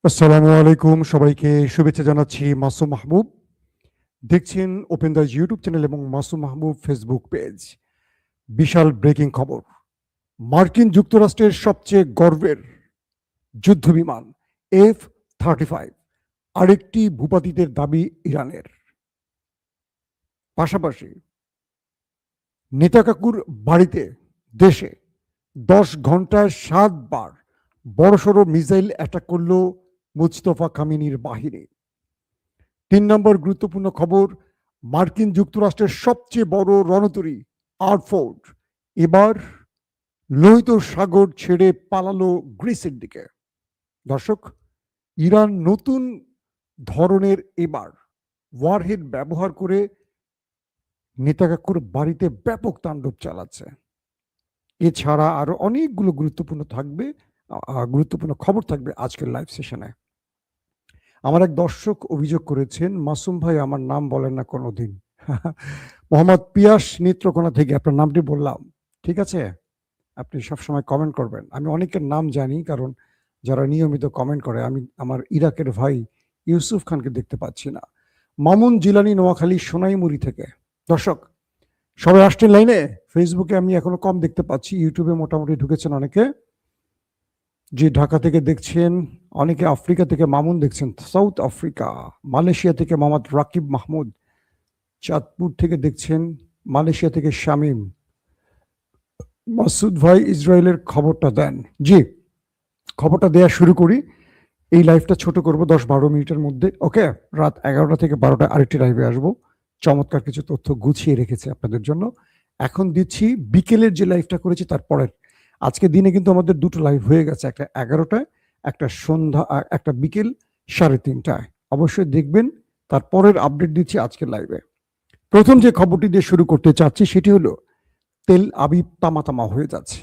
আসসালামু আলাইকুম, সবাইকে শুভেচ্ছা জানাচ্ছি। মাসুম মাহবুব দেখছেন ওপেন দ্য ইউটিউব চ্যানেল এবং মাসুম মাহবুব ফেসবুক পেজ। বিশাল ব্রেকিং খবর, মার্কিন যুক্তরাষ্ট্রের সবচেয়ে গর্বের যুদ্ধবিমান F-35 আরেকটি ভূপাতিতের দাবি ইরানের। পাশাপাশি নেতা কাকুর বাড়িতে দেশে 10 ঘন্টায় 7 বার বড়সড় মিসাইল অ্যাটাক করল মুস্তফা কামিনীর বাহিনী। 3 নম্বর গুরুত্বপূর্ণ খবর, মার্কিন যুক্তরাষ্ট্রের সবচেয়ে বড় রণতরী আর্মফোর্স এবার লোহিত সাগর ছেড়ে পালালো গ্রিসের দিকে। দর্শক, ইরান নতুন ধরনের এবার ওয়ারহেড ব্যবহার করে নেতাকাকুর বাড়িতে ব্যাপক তাণ্ডব চালাচ্ছে। এছাড়া আরো অনেকগুলো গুরুত্বপূর্ণ খবর থাকবে আজকের লাইভ সেশনে। আমার এক দর্শক অভিযোগ করেছেন, মাসুম ভাই আমার নাম বলেন না কোনোদিন। মোহাম্মদ পিয়াস নেত্রকোনা থেকে আপনার নামটি বললাম, ঠিক আছে? আপনি সবসময় কমেন্ট করবেন। আমি অনেকের নাম জানি, কারণ যারা নিয়মিত কমেন্ট করে। আমি আমার ইরাকের ভাই ইউসুফ খানকে দেখতে পাচ্ছি না। মামুন জিলানি নোয়াখালী সোনাইমুড়ি থেকে। দর্শক সবাই আসছেন লাইনে। ফেসবুকে আমি এখনো কম দেখতে পাচ্ছি, ইউটিউবে মোটামুটি ঢুকেছেন অনেকে। যে ঢাকা থেকে দেখছেন, অনেকে আফ্রিকা থেকে মামুন দেখছেন, সাউথ আফ্রিকা। মালয়েশিয়া থেকে মোহাম্মদ রাকিব মাহমুদ, চাঁদপুর থেকে দেখছেন, মালয়েশিয়া থেকে শামীম। মাসুদ ভাই ইসরায়েলের খবরটা দেন। জি, খবরটা দেওয়া শুরু করি। এই লাইভটা ছোট করব 10-12 মিনিটের মধ্যে, ওকে? রাত 11টা থেকে 12টা আরেকটি লাইভে আসবো। চমৎকার কিছু তথ্য গুছিয়ে রেখেছে আপনাদের জন্য। এখন দিচ্ছি বিকেলের যে লাইভটা করেছি তারপরের। আজকে দিনে কিন্তু আমাদের দুটো লাইভ হয়ে গেছে, একটা 11টায়, একটা সন্ধ্যা, একটা বিকেল 3:30টায়। অবশ্যই দেখবেন। তারপরের আপডেট দিচ্ছি আজকের লাইভে। প্রথম যে খবরটি দিয়ে শুরু করতে চাচ্ছি সেটি হলো, তেল আবিব তামাতামা হয়ে যাচ্ছে।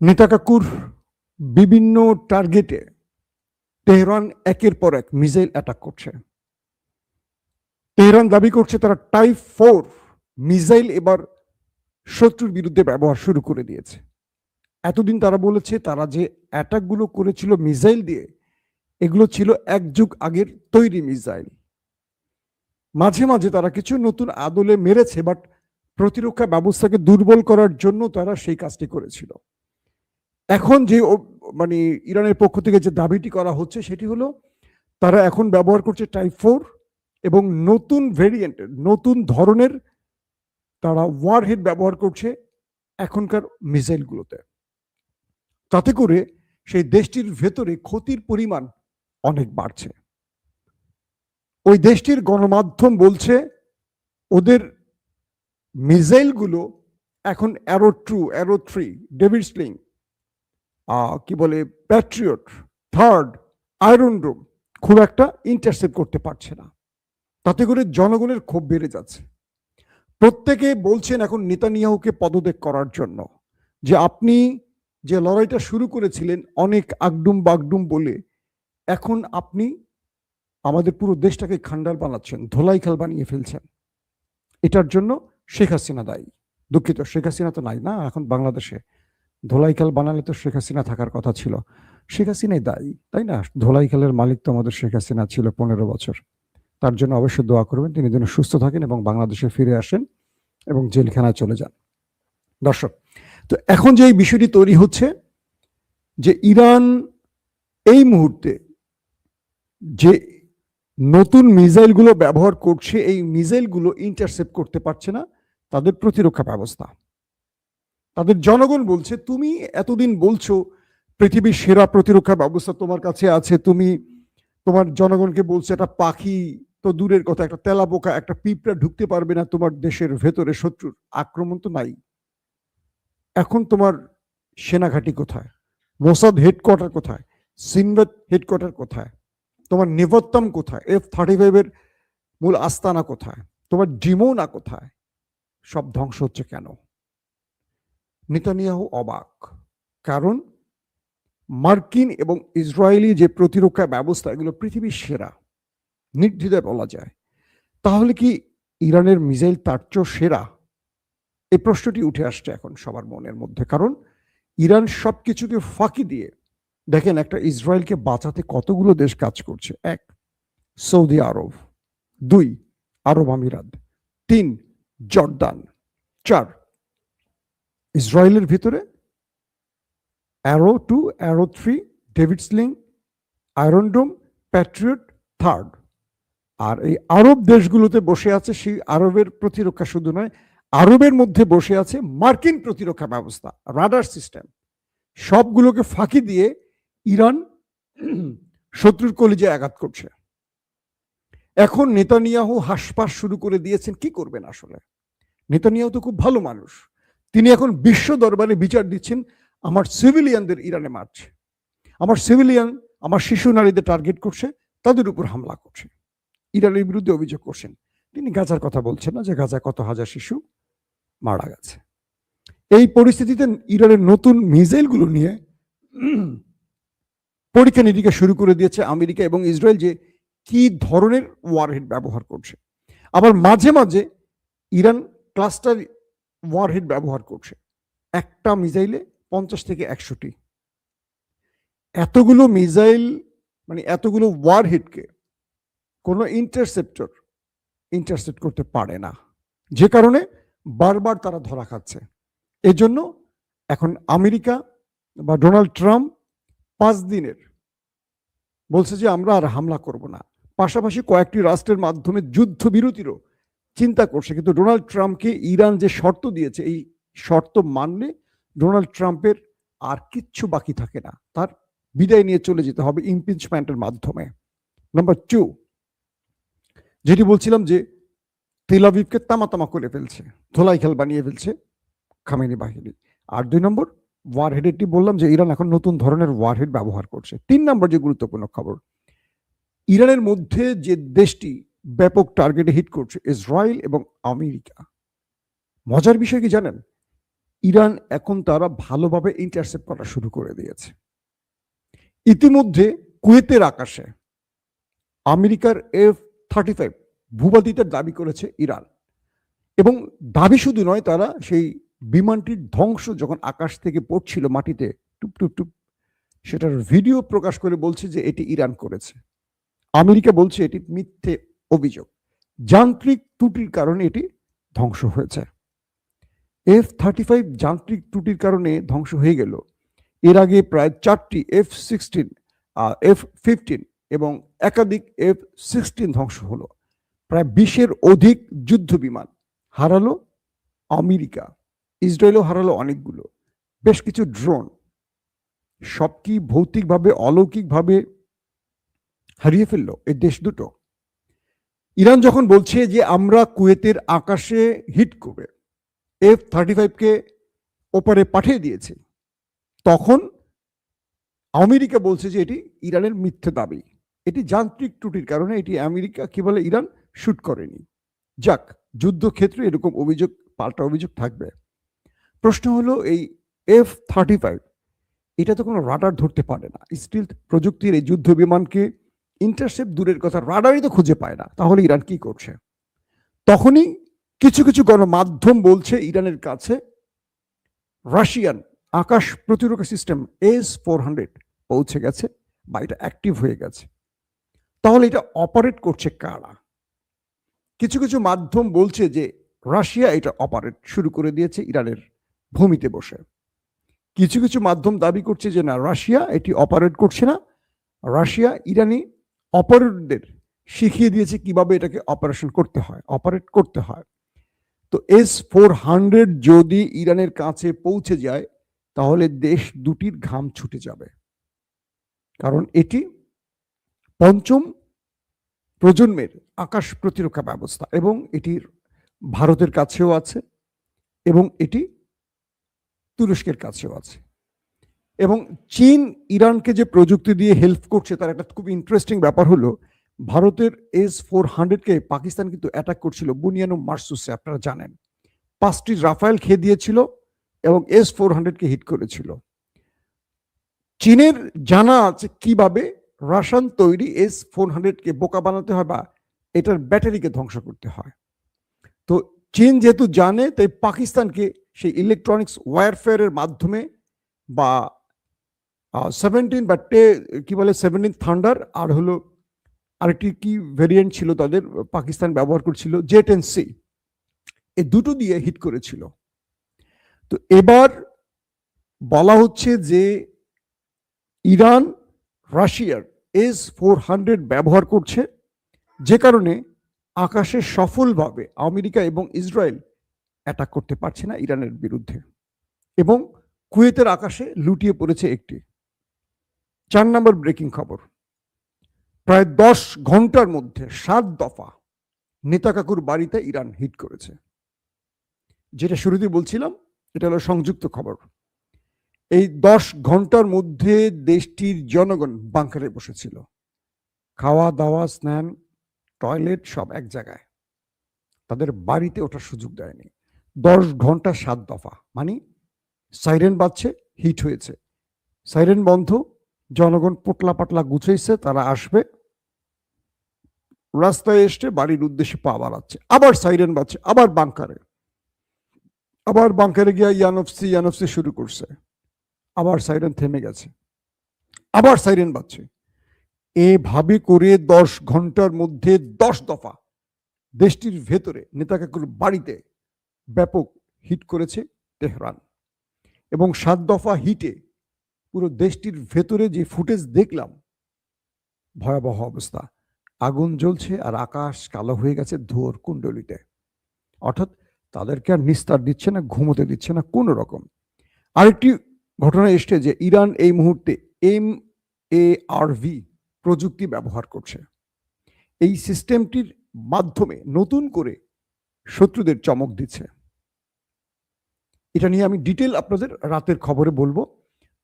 নেতা কাকুর বিভিন্ন টার্গেটে তেহরান একের পর এক মিসাইল অ্যাটাক করছে। তেহরান দাবি করছে তারা টাইপ 4 মিসাইল এবার শত্রুর বিরুদ্ধে ব্যবহার শুরু করে দিয়েছে। এতদিন তারা বলেছে তারা যে অ্যাটাকগুলো করেছিল মিসাইল দিয়ে, এগুলো ছিল 1 যুগ আগের তৈরি মিসাইল। মাঝে মাঝে তারা কিছু নতুন আদলে মেরেছে, বাট প্রতিরক্ষা ব্যবস্থাকে দুর্বল করার জন্য তারা সেই কাজটি করেছিল। এখন যে মানে ইরানের পক্ষ থেকে যে দাবিটি করা হচ্ছে সেটি হলো, তারা এখন ব্যবহার করছে টাইপ 4 এবং নতুন ভেরিয়েন্টের, নতুন ধরনের তারা ওয়ারহেড ব্যবহার করছে এখনকার মিসাইলগুলোতে। তাতে করে সেই দেশটির ভেতরে ক্ষতির পরিমাণ অনেক বাড়ছে। ওই দেশটির গণমাধ্যম বলছে ওদের মিসাইলগুলো এখন অ্যারো 2, অ্যারো 3, ডেভিড স্লিং, কি বলে, প্যাট্রিয়ট, থার্ড, আয়রন ডোম খুব একটা ইন্টারসেপ্ট করতে পারছে না। তাতে করে জনগণের ক্ষোভ বেড়ে যাচ্ছে। প্রত্যেকে বলছেন এখন নেতানিয়াহুকে পদত্যাগ করার জন্য, যে আপনি যে লড়াইটা শুরু করেছিলেন অনেক আগডুম বাগডুম বলে, এখন আপনি আমাদের পুরো দেশটাকে খান্ডার বানাচ্ছেন, ধোলাইখাল বানিয়ে ফেলছেন। এটার জন্য শেখ হাসিনা দায়ী। দুঃখিত, শেখ হাসিনা তো নাই না এখন বাংলাদেশে। ধোলাইখাল বানালে তো শেখ হাসিনা থাকার কথা ছিল। শেখ হাসিনাই দায়ী, তাই না? ধোলাইখালের মালিক তো আমাদের শেখ হাসিনা ছিল 15 বছর। তার জন্য অবশ্যই দোয়া করবেন, তিনি যেন সুস্থ থাকেন এবং বাংলাদেশে ফিরে আসেন এবং জেলখানায় চলে যান। দর্শক, তো এখন যে এই বিষয়টি তৈরি হচ্ছে, যে ইরান এই মুহূর্তে যে নতুন মিসাইলগুলো ব্যবহার করছে, এই মিসাইলগুলো ইন্টারসেপ্ট করতে পারছে না তাদের প্রতিরক্ষা ব্যবস্থা। তাদের জনগণ বলছে, তুমি এতদিন বলছো পৃথিবীর সেরা প্রতিরক্ষা ব্যবস্থা তোমার কাছে আছে, তুমি তোমার জনগণকে বলছো একটা পাখি তো দূরের কথা, একটা তেলাপোকা, একটা পিঁপড়া ঢুকতে পারবে না তোমার দেশের ভেতরে, শত্রুর আক্রমণ তো নাই। এখন তোমার সেনাঘাঁটি কোথায়? মোসাদ হেডকোয়ার্টার কোথায়? সিনবাদ হেডকোয়ার্টার কোথায়? তোমার নিবত্তম কোথায়? F-35 এর মূল আস্তানা কোথায়? তোমার ডিমোনা কোথায়? সব ধ্বংস হচ্ছে কেন? নেতানিয়াহু অবাক, কারণ মার্কিন এবং ইসরায়েলি যে প্রতিরক্ষা ব্যবস্থা, এগুলো পৃথিবীর সেরা, নির্দ্বিধায় বলা যায়। তাহলে কি ইরানের মিসাইল তার চেয়েও সেরা? এই প্রশ্নটি উঠে আসছে এখন সবার মনের মধ্যে, কারণ ইরান সবকিছুকে ফাঁকি দিয়ে দেখেন একটা ইসরায়েলকে বাঁচাতে কতগুলো দেশ কাজ করছে। 1, সৌদি আরব। 2, আরব আমিরাত। 3, জর্দান। 4, ইসরায়েলের ভিতরে Arrow 2, Arrow 3, David Sling, Iron Dome, Patriot, third. আর এই আরব দেশগুলোতে বসে আছে সেই আরবের প্রতিরক্ষা শুধু নয়, আরবের মধ্যে বসে আছে মার্কিন প্রতিরক্ষা ব্যবস্থা, রাডার সিস্টেম। সবগুলোকে ফাঁকি দিয়ে ইরান শত্রুর কলিজায় আঘাত করছে। এখন নেতানিয়াহু হাসপাস শুরু করে দিয়েছেন, কি করবেন আসলে? নেতানিয়াহু তো খুব ভালো মানুষ, তিনি এখন বিশ্ব দরবারে বিচার দিচ্ছেন আমার সিভিলিয়ানদের ইরানে মারছে, আমার সিভিলিয়ান, আমার শিশু নারীদের টার্গেট করছে, তাদের উপর হামলা করছে, ইরানের বিরুদ্ধে অভিযোগ করছেন। তিনি গাজার কথা বলছেন না, যে গাজায় কত হাজার শিশু মারা গেছে। এই পরিস্থিতিতে ইরানের নতুন মিসাইলগুলো নিয়ে পরীক্ষা নিরীক্ষা শুরু করে দিয়েছে আমেরিকা এবং ইসরায়েল, যে কি ধরনের ওয়ারহেড ব্যবহার করছে। আবার মাঝে মাঝে ইরান ক্লাস্টার ওয়ারহেড ব্যবহার করছে, একটা মিসাইলে 50 থেকে 100টি। এতগুলো মিসাইল, মানে এতগুলো ওয়ারহেডকে কোনো ইন্টারসেপ্ট করতে পারে না, যে কারণে বারবার তারা ধরা খাচ্ছে। এজন্য এখন আমেরিকা বা ডোনাল্ড ট্রাম্প 5 দিনের বলছে যে আমরা আর হামলা করব না। পাশাপাশি কয়েকটি রাষ্ট্রের মাধ্যমে যুদ্ধবিরতিরও চিন্তা করছে, কিন্তু ডোনাল্ড ট্রাম্পকে ইরান যে শর্ত দিয়েছে, এই শর্ত মানলে ডোনাল্ড ট্রাম্পের আর কিচ্ছু বাকি থাকে না, তার বিদায় নিয়ে চলে যেতে হবে ইমপিচমেন্টের মাধ্যমে। নাম্বার 2, যেটি বলছিলাম যে তেল আভিভকে তামাতামা করে ফেলছে, ধোলাই খেল বানিয়ে ফেলছে খামেনি বাহিনী। আর 2 নম্বর ওয়ারহেডেরটি বললাম যে ইরান এখন নতুন ধরনের ওয়ারহেড ব্যবহার করছে। 3 নম্বর যে গুরুত্বপূর্ণ খবর, ইরানের মধ্যে যে দেশটি ব্যাপক টার্গেটে হিট করছে, ইসরায়েল এবং আমেরিকা। মজার বিষয় কি জানেন, ইরান এখন তারা ভালোভাবে ইন্টারসেপ্ট করা শুরু করে দিয়েছে। ইতিমধ্যে কুয়েতের আকাশে আমেরিকার F-35 ভূপাতিতের দাবি করেছে ইরান, এবং দাবি শুধু নয়, তারা সেই বিমানটির ধ্বংস যখন আকাশ থেকে পড়ছিল মাটিতে টুপ টুপ টুপ, সেটার ভিডিও প্রকাশ করে বলছে যে এটি ইরান করেছে। আমেরিকা বলছে এটি মিথ্যে অভিযোগ, যান্ত্রিক ত্রুটির কারণে এটি ধ্বংস হয়েছে। F-35 যান্ত্রিক ত্রুটির কারণে ধ্বংস হয়ে গেল। এর আগে প্রায় 4টি F-16, F-15 এবং একাধিক F-16 ধ্বংস হলো। প্রায় 20-এর অধিক যুদ্ধ বিমান হারালো আমেরিকা, ইসরায়েলও হারালো অনেকগুলো, বেশ কিছু ড্রোন, সব কি ভৌতিকভাবে অলৌকিকভাবে হারিয়ে ফেললো এই দেশ দুটো। ইরান যখন বলছে যে আমরা কুয়েতের আকাশে হিট করে F-35কে ওপারে পাঠিয়ে দিয়েছে, তখন আমেরিকা বলছে যে এটি ইরানের মিথ্যে দাবি, এটি যান্ত্রিক ত্রুটির কারণে, এটি আমেরিকা কি বলে ইরান শুট করেনি। যাক, যুদ্ধক্ষেত্রে এরকম অভিযোগ, পাল্টা অভিযোগ থাকবে। প্রশ্ন হলো এই F-35 এটা তো কোনো রাডার ধরতে পারে না, স্টিলথ প্রযুক্তির এই যুদ্ধ বিমানকে ইন্টারসেপ্ট দূরের কথা, রাডারই তো খুঁজে পায় না, তাহলে ইরান কি করছে? তখনই কিছু কিছু গণমাধ্যম বলছে ইরানের কাছে রাশিয়ান আকাশ প্রতিরক্ষা সিস্টেম S-400 পৌঁছে গেছে বা এটা অ্যাক্টিভ হয়ে গেছে। তাহলে এটা অপারেট করছে কারা? কিছু কিছু মাধ্যম বলছে যে রাশিয়া এটা অপারেট শুরু করে দিয়েছে ইরানের ভূমিতে বসে। কিছু কিছু মাধ্যম দাবি করছে যে না, রাশিয়া এটি অপারেট করছে না, রাশিয়া ইরানি অপারেটরদের শিখিয়ে দিয়েছে কিভাবে এটাকে অপারেট করতে হয়। তো S-400 যদি ইরানের কাছে পৌঁছে যায়, তাহলে দেশ দুটির ঘাম ছুটে যাবে, কারণ এটি 5ম প্রজন্মের আকাশ প্রতিরক্ষা ব্যবস্থা, এবং এটির ভারতের কাছেও আছে এবং এটি তুরস্কের কাছেও আছে। এবং চীন ইরানকে যে প্রযুক্তি দিয়ে হেল্প করছে, তার একটা খুব ইন্টারেস্টিং ব্যাপার হলো, ভারতের S-400কে পাকিস্তান কিন্তু অ্যাটাক করছিল বুনিয়ানো মারসুসে, আপনারা জানেন, 5টি রাফায়েল খেয়ে দিয়েছিল এবং S-400কে হিট করেছিল। চীনের জানা আছে কিভাবে রাশিয়ান তৈরি S-400কে বোকা বানাতে হয় বা এটার ব্যাটারিকে ধ্বংস করতে হয়। তো চীন যেহেতু জানে, তাই পাকিস্তানকে সেই ইলেকট্রনিক্স ওয়ারফেয়ারের মাধ্যমে বা বাটে কি বলে 17 থান্ডার, আর হলো আরেকটি কি ভেরিয়েন্ট ছিল তাদের, পাকিস্তান ব্যবহার করছিল J-10C, এই দুটো দিয়ে হিট করেছিল। তো এবার বলা হচ্ছে যে ইরান রাশিয়ার S-400 ব্যবহার করছে, যে কারণে আকাশে সফলভাবে আমেরিকা এবং ইসরায়েল অ্যাটাক করতে পারছে না ইরানের বিরুদ্ধে, এবং কুয়েতের আকাশে লুটিয়ে পড়েছে একটি। 4 নম্বর ব্রেকিং খবর, প্রায় 10 ঘন্টার মধ্যে 7 দফা নেতা কাকুর বাড়িতে ইরান হিট করেছে। যেটা শুরুতেই বলছিলাম, এটা হলো সংযুক্ত খবর। এই 10 ঘন্টার মধ্যে দেশটির জনগণ বাংকারে বসেছিল, খাওয়া দাওয়া, স্নান, টয়লেট সব এক জায়গায়, তাদের বাড়িতে ওঠার সুযোগ দেয়নি। 10 ঘন্টা 7 দফা, মানে সাইরেন বাজছে, হিট হয়েছে, সাইরেন বন্ধ, জনগণ পোটলা পাটলা গুছাইছে, তারা আসবে, রাস্তায় এসে বাড়ির উদ্দেশ্যে পা বাড়াচ্ছে, আবার সাইরেন বাজছে, আবার বাংকারে গিয়া ইয়ানফসি শুরু করছে, আবার সাইরেন থেমে গেছে, আবার সাইরেন বাজছে। এভাবে করে 10 ঘন্টার মধ্যে 10 দফা দেশটির ভেতরে নেতা কাকুর বাড়িতে ব্যাপক হিট করেছে তেহরান। এবং 7 দফা হিটে পুরো দেশটির ভেতরে যে ফুটেজ দেখলাম, ভয়াবহ অবস্থা, আগুন জ্বলছে আর আকাশ কালো হয়ে গেছে ধোঁয়ার কুণ্ডলিতে। অর্থাৎ তাদেরকে আর নিস্তার দিচ্ছে না, ঘুমোতে দিচ্ছে না কোনো রকম। আরেকটি ঘটনা এসছে যে ইরান এই মুহূর্তে MARV প্রযুক্তি ব্যবহার করছে। এই সিস্টেমটির মাধ্যমে নতুন করে শত্রুদের চমক দিচ্ছে। এটা নিয়ে আমি ডিটেল আপনাদের রাতের খবরে বলবো।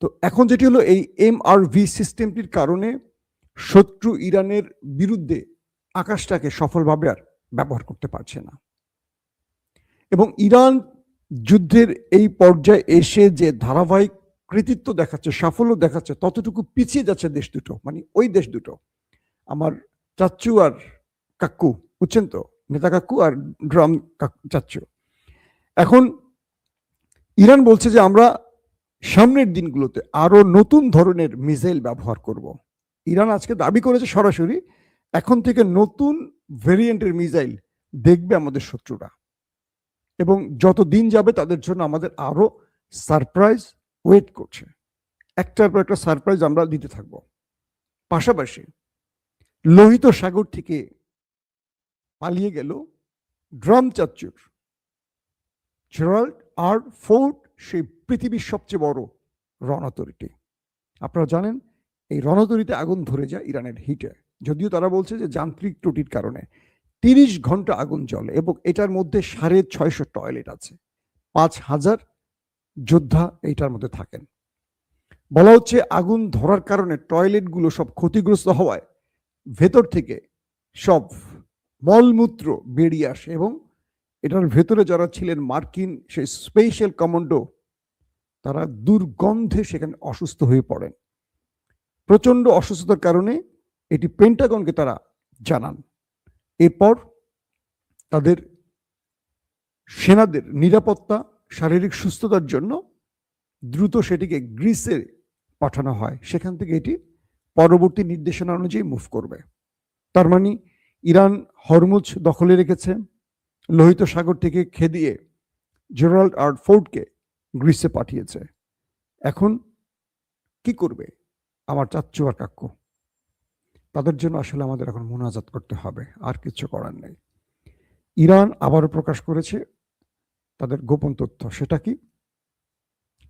তো এখন যেটি হলো, এই MRV সিস্টেমটির কারণে শত্রু ইরানের বিরুদ্ধে আকাশটাকে সফলভাবে আর ব্যবহার করতে পারছে না। এবং ইরান যুদ্ধের এই পর্যায়ে এসে যে ধারাবাহিক কৃতিত্ব দেখাচ্ছে, সাফল্য দেখাচ্ছে, ততটুকু পিছিয়ে যাচ্ছে দেশ দুটো, মানে ওই দেশ দুটো, আমার চাচ্চু আর কাক্কু, বুঝছেন তো, নেতা কাক্কু আর ড্রাম চাচ্চু। এখন ইরান বলছে যে আমরা সামনের দিনগুলোতে আরো নতুন ধরনের মিসাইল ব্যবহার করব। ইরান আজকে দাবি করেছে সরাসরি, এখন থেকে নতুন ভেরিয়েন্টের মিসাইল দেখবে আমাদের শত্রুরা, এবং যত দিন যাবে তাদের জন্য আমাদের আরো সারপ্রাইজ ওয়েট করছে। একটার পর একটা সারপ্রাইজ আমরা দিতে থাকবো। পাশাপাশি লোহিত সাগর থেকে পালিয়ে গেল ড্রাম চাচ্চুর জেরাল্ড আর ফোর্ড, সেই পৃথিবীর সবচেয়ে বড় রণতরীটি। আপনারা জানেন এই রণতরীতে আগুন ধরে যায় ইরানের হিটে, যদিও তারা বলছে যে যান্ত্রিক ত্রুটির কারণে 30 ঘন্টা আগুন জ্বলে, এবং এটার মধ্যে 650 টয়লেট আছে, 5000 যোদ্ধা এইটার মধ্যে থাকেন। বলা হচ্ছে আগুন ধরার কারণে টয়লেটগুলো সব ক্ষতিগ্রস্ত হওয়ায় ভেতর থেকে সব মলমূত্র বেরিয়ে আসে, এবং এটার ভেতরে যারা ছিলেন মার্কিন সেই স্পেশাল কমান্ডো, তারা দুর্গন্ধে সেখানে অসুস্থ হয়ে পড়েন। প্রচন্ড অসুস্থতার কারণে এটি পেন্টাগনকে তারা জানান। এরপর তাদের সেনাদের নিরাপত্তা, শারীরিক সুস্থতার জন্য দ্রুত সেটিকে গ্রিসে পাঠানো হয়, সেখান থেকে এটি পরবর্তী নির্দেশনা অনুযায়ী মুভ করবে। তার মানে ইরান হরমুজ দখলে রেখেছে, লোহিত সাগর থেকে খেদিয়ে জেরাল্ড আর ফোর্ডকে গ্রিসে পাঠিয়েছে। এখন কি করবে আমার চাচ্চু আর কাক্কু? তাদের জন্য আসলে আমাদের এখন মুনাজাত করতে হবে, আর কিছু করার নেই। ইরান আবারও প্রকাশ করেছে তাদের গোপন তথ্য। সেটা কি?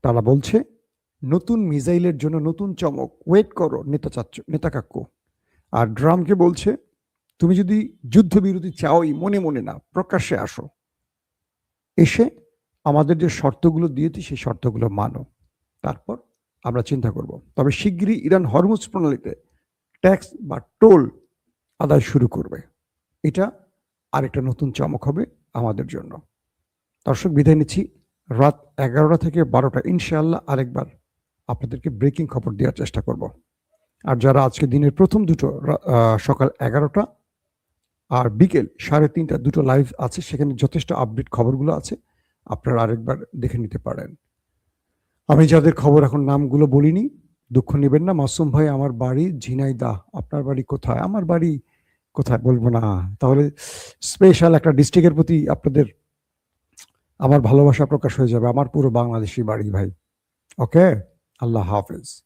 তারা বলছে নতুন মিসাইলের জন্য নতুন চমক, ওয়েট করো নেতা কাক্কু। আর ড্রামকে বলছে তুমি যদি যুদ্ধবিরতি চাওই, মনে মনে না, প্রকাশ্যে আসো, এসে আমাদের যে শর্তগুলো দিয়েছি সেই শর্তগুলো মানো, তারপর আমরা চিন্তা করব। তবে শিগগিরই ইরান হরমুজ প্রণালীতে ট্যাক্স বা টোল আদায় শুরু করবে। এটা আরেকটা নতুন চমক হবে আমাদের জন্য। দর্শক, বিদায় নিচ্ছি। রাত 11টা থেকে 12টা ইনশাআল্লাহ আরেকবার আপনাদেরকে ব্রেকিং খবর দেওয়ার চেষ্টা করব। আর যারা আজকে দিনের প্রথম দুটো সকাল 11টা আর বিকেল 3:30 দুটো লাইভ আছে, সেখানে যথেষ্ট আপডেট খবরগুলো আছে, আপনারা আরেকবার দেখে নিতে পারেন। আমি যাদের খবর এখন নামগুলো বলিনি, দুঃখ নেবেন না মাসুম ভাই, আমার বাড়ি ঝিনাইদহ। আপনার বাড়ি কোথায়? আমার বাড়ি কোথায় বলবো না। তাহলে স্পেশাল একটা ডিস্ট্রিক্টের প্রতি আপনাদের আমার ভালোবাসা প্রকাশ হয়ে যাবে। আমার পুরো বাংলাদেশি বাড়ি ভাই। ওকে, আল্লাহ হাফেজ।